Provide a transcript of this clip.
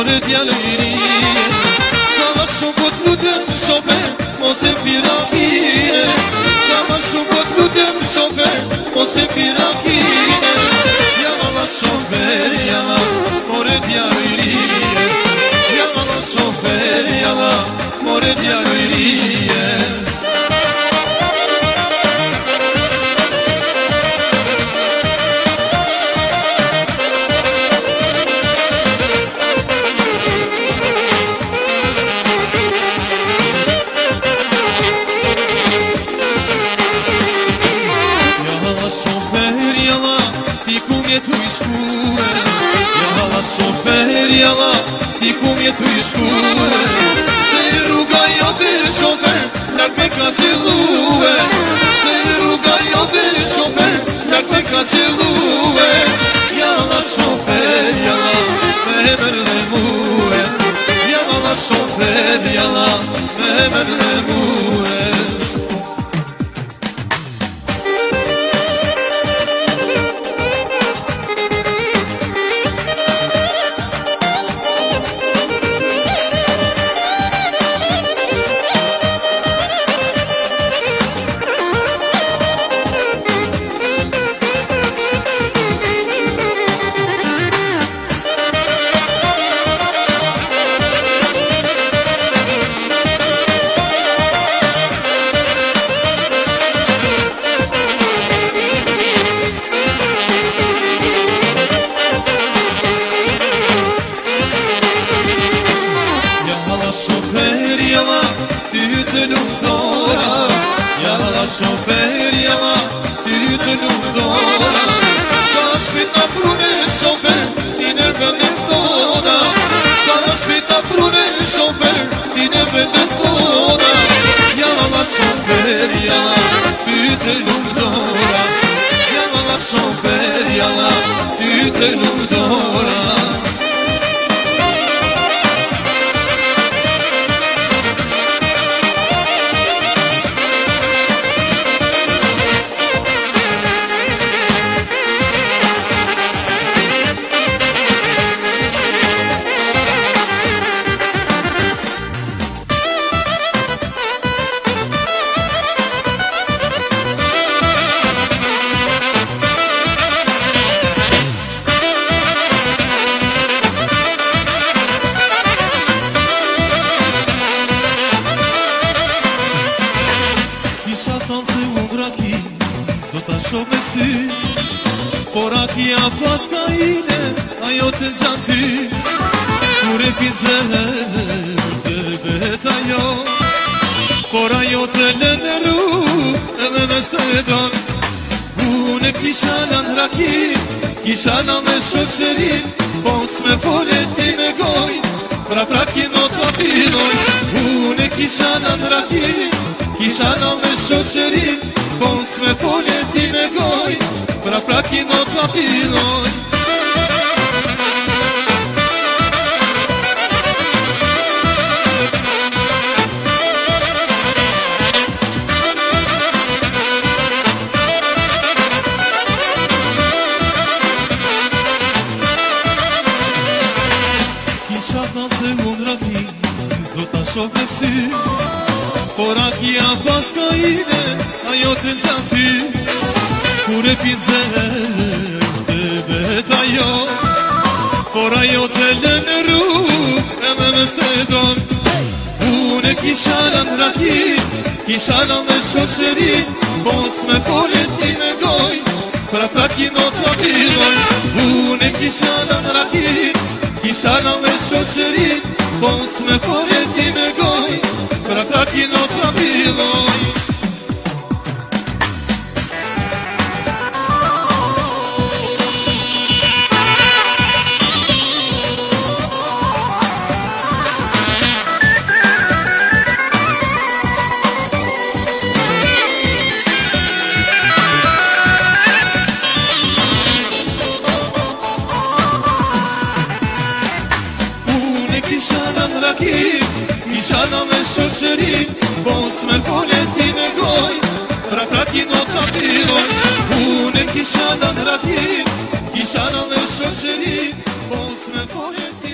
more djallë i ri. Sa ma shumë po t'lutem shofer, mos e pirakine. Sa ma shumë po t'lutem shofer, mos e pirakine. Jalla shofer, jalla, more djallë i ri. Jalla shofer, jalla, more djallë i ri. Jalla shofer, jalla, ti kum jetu i shkue. Se rruga jote shofer, lak me ka qellue. Se rruga jote shofer, lak me ka qellue. Jalla shofer, jalla, me mërle mue. Jalla shofer, jalla, me mërle mue. Jalla shofer, jalla, ty të lumdora. Sa shpit na prune shofer, ti në vendet tona. Sa shpit na prune shofer, ti në vendet tona. Jalla shofer, jalla, ty të lumdora. Jalla shofer, jalla, ty të lumdora. Zota shumë me sy, por akia paska ine, ajo të gjanë ty. Kur e pizër të bet ajo, por ajo të lënëru, edhe nëse e donë. Unë e kisha në rakim, kisha në me shoqerim, po s'me fole ti me goj, pra kino të apinoj. Unë e kisha në rakim, kisha në me shoqerim, po s'me fole ti me goj, pra kino të apinoj. Kisha thanë se unë rakim, zota shoh me sy, por akia paska ine, ajo të gjanë ty. Kur e pizër të bet ajo, por ajo të lënëru, edhe nëse donë. Unë e kisha në rakim, kisha në me shoqerim, po s'me fole ti me goj, pra kino të apinoj. Unë e kisha në rakim, kisha në me shoqerim, po s'me fole ti me goj, pra kino të apinoj. Kisha në me shoqerim, po s'me fole ti me goj, pra kino të apinoj. Unë e kisha në rakim, kisha në me shoqerim, po s'me fole ti me goj.